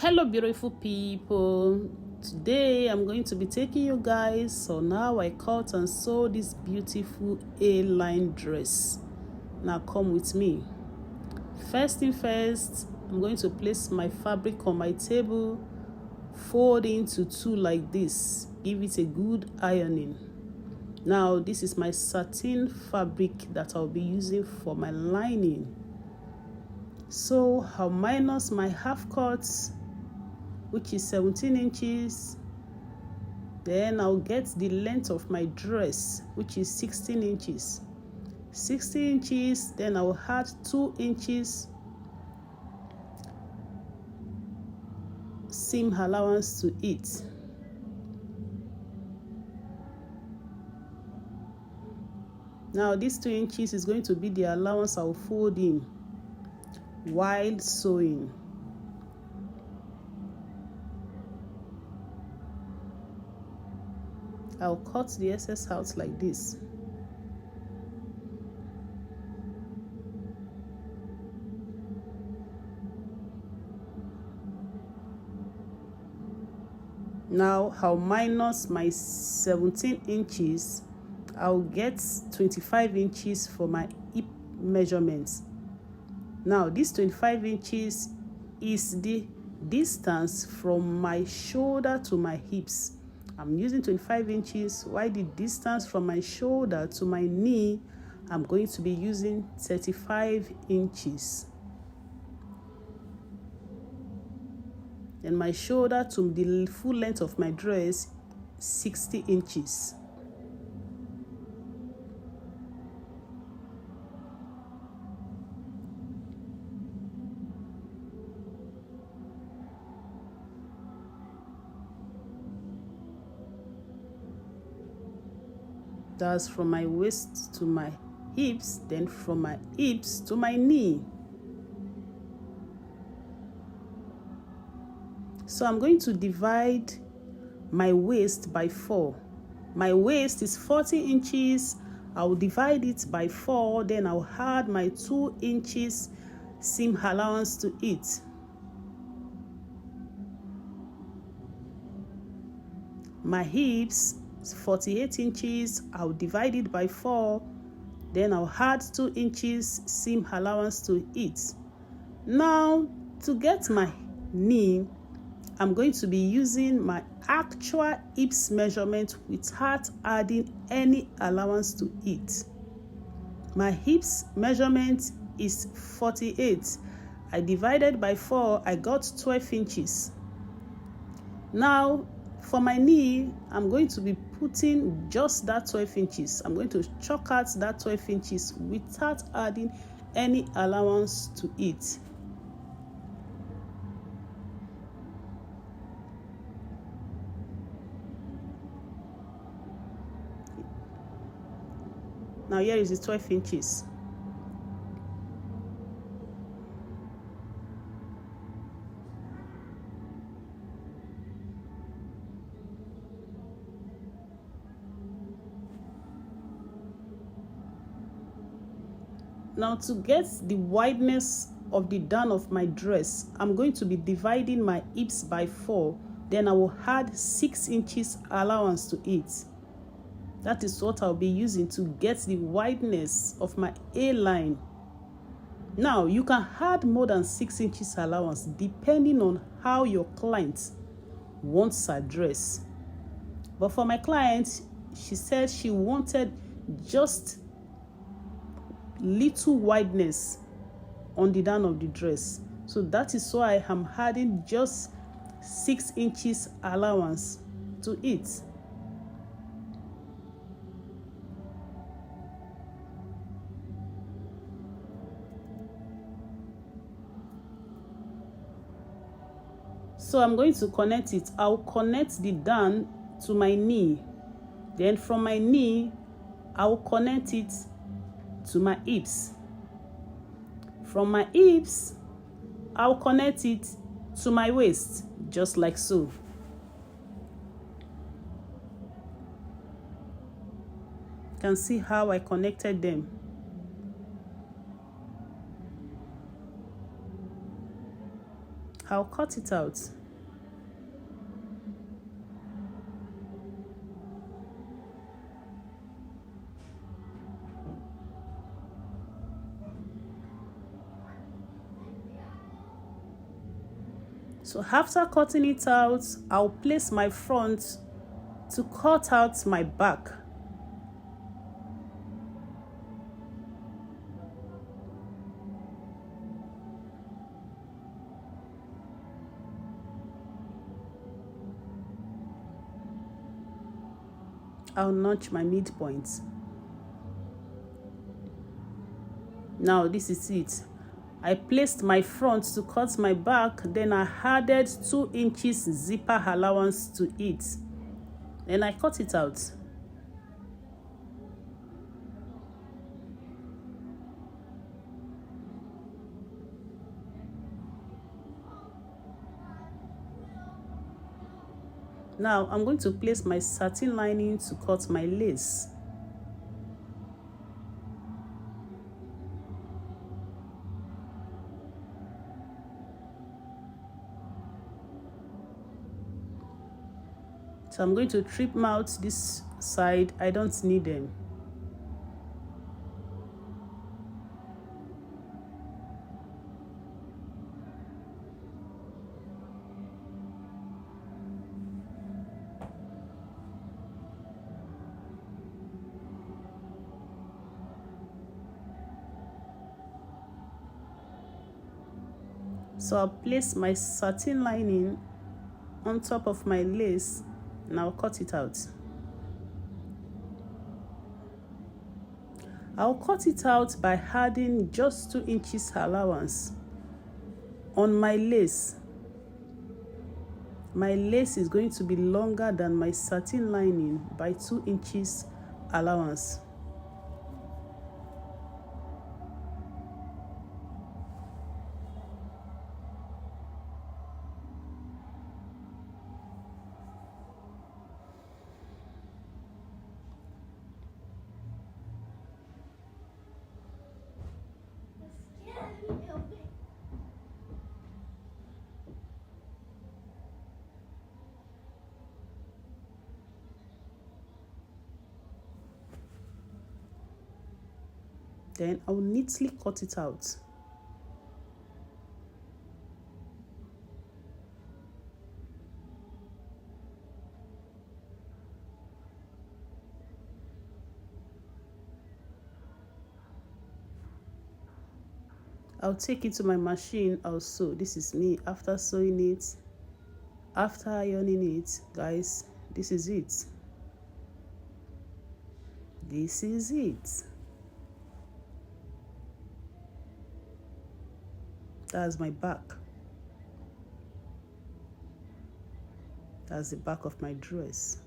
Hello beautiful people, today I'm going to be taking you guys on how I cut and sew this beautiful A-line dress. Now come with me. First thing first, I'm going to place my fabric on my table, fold into two like this, give it a good ironing. Now this is my satin fabric that I'll be using for my lining. So I'll minus my half cuts, which is 17 inches. Then I'll get the length of my dress, which is 16 inches. 16 inches, then I'll add 2 inches seam allowance to it. Now this 2 inches is going to be the allowance I'll fold in while sewing. I'll cut the excess out like this. Now I'll minus my 17 inches. I'll get 25 inches for my hip measurements. Now this 25 inches is the distance from my shoulder to my hips. I'm using 25 inches, while the distance from my shoulder to my knee, I'm going to be using 35 inches. And my shoulder to the full length of my dress, 60 inches. That's from my waist to my hips, then from my hips to my knee. So I'm going to divide my waist by 4. My waist is 40 inches. I'll divide it by 4, then I'll add my 2 inches seam allowance to it. My hips is 48 inches. I'll divide it by 4, then I'll add 2 inches seam allowance to it. Now to get my knee, I'm going to be using my actual hips measurement without adding any allowance to it. My hips measurement is 48. I divided by 4, I got 12 inches. Now for my knee, I'm going to be putting just that 12 inches. I'm going to chalk out that 12 inches without adding any allowance to it. Now here is the 12 inches. Now to get the wideness of the down of my dress, I'm going to be dividing my hips by 4. Then I will add 6 inches allowance to it. That is what I'll be using to get the wideness of my A-line. Now you can add more than 6 inches allowance depending on how your client wants her dress. But for my client, she said she wanted just little wideness on the down of the dress. So that is why I am adding just 6 inches allowance to it. So I'm going to connect it. I'll connect the down to my knee. Then from my knee, I'll connect it to my hips. From my hips, I'll connect it to my waist, just like so. You can see how I connected them. I'll cut it out. So after cutting it out, I'll place my front to cut out my back. I'll notch my midpoint. Now this is it. I placed my front to cut my back, then I added 2 inches zipper allowance to it. Then I cut it out. Now I'm going to place my satin lining to cut my lace. So I'm going to trim out this side. I don't need them. So I'll place my satin lining on top of my lace and I'll cut it out. I'll cut it out by adding just 2 inches allowance on my lace. My lace is going to be longer than my satin lining by 2 inches allowance. Then I'll neatly cut it out. I'll take it to my machine. I'll sew. This is me after sewing it, after ironing it, guys. This is it. This is it. That's my back. That's the back of my dress.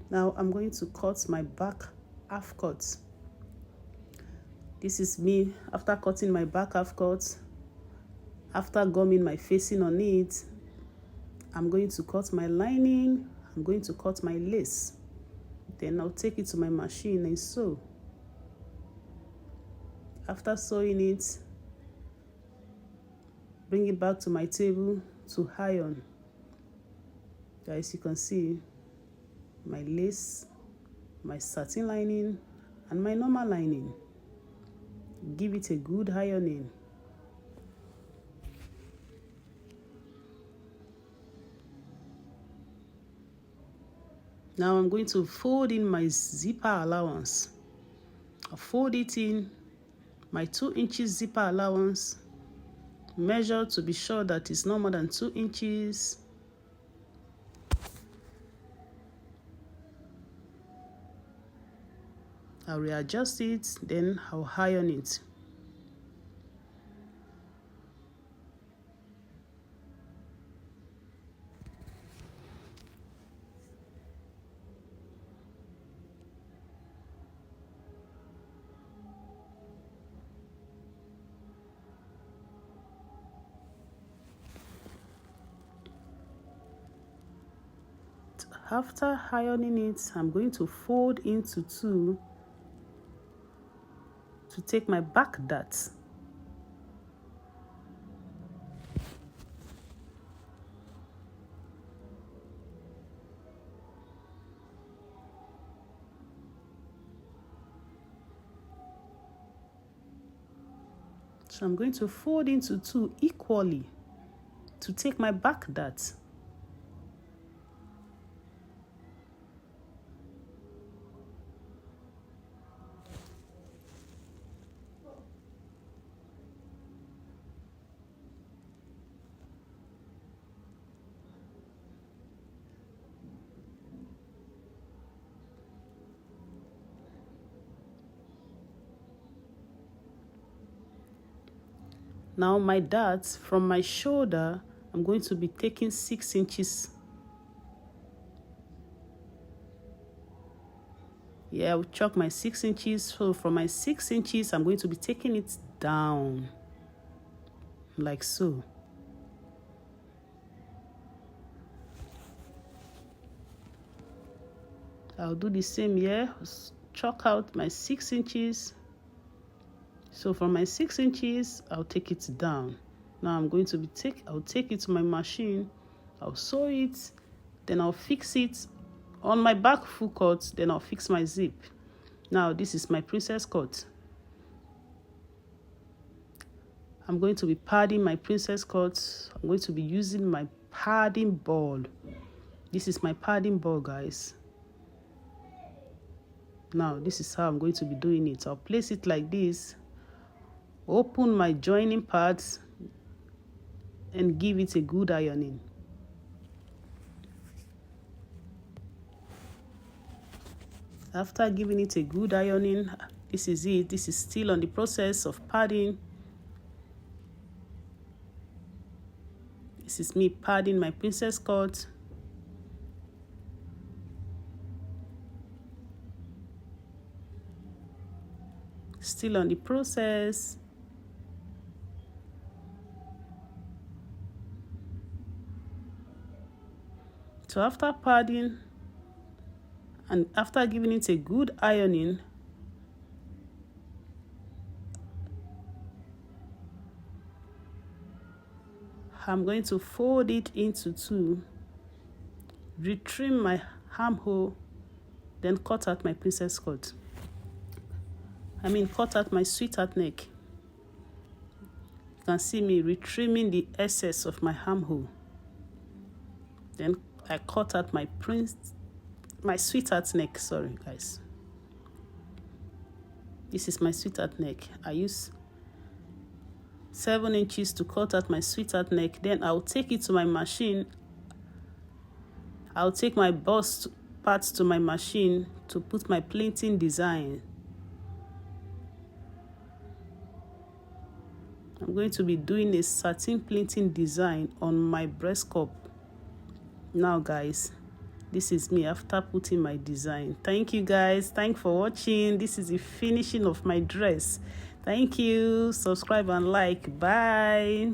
Now I'm going to cut my back half cut. This is me after cutting my back half cut. After gumming my facing on it, I'm going to cut my lining. I'm going to cut my lace. Then I'll take it to my machine and sew. After sewing it, bring it back to my table to iron. As you can see, my lace, my satin lining, and my normal lining. Give it a good ironing. Now I'm going to fold in my zipper allowance. I'll fold it in my 2 inches zipper allowance. Measure to be sure that it's no more than 2 inches. I'll readjust it, then I'll iron it. After ironing it, I'm going to fold into two to take my back dart. So I'm going to fold into two equally to take my back dart. Now my dart from my shoulder, I'm going to be taking 6 inches. Yeah, I'll chalk my 6 inches. So from my 6 inches, I'm going to be taking it down like so. I'll do the same here. Chalk out my 6 inches. So from my 6 inches, I'll take it down. Now I'm going to be I'll take it to my machine. I'll sew it. Then I'll fix it on my back full cut. Then I'll fix my zip. Now this is my princess cut. I'm going to be padding my princess cut. I'm going to be using my padding ball. This is my padding ball, guys. Now this is how I'm going to be doing it. I'll place it like this. Open my joining parts and give it a good ironing. After giving it a good ironing, this is it. This is still on the process of padding. This is me padding my princess cut. Still on the process. So after padding and after giving it a good ironing, I'm going to fold it into two, retrim my armhole, then cut out my princess cut. Cut out my sweetheart neck. You can see me retrimming the excess of my armhole. Then I cut out my sweetheart neck. Sorry, guys. This is my sweetheart neck. I use 7 inches to cut out my sweetheart neck. Then I'll take it to my machine. I'll take my bust parts to my machine to put my pleating design. I'm going to be doing a satin pleating design on my breast cup. Now guys, this is me after putting my design. Thank you guys. Thanks for watching. This is the finishing of my dress. Thank you. Subscribe and like. Bye.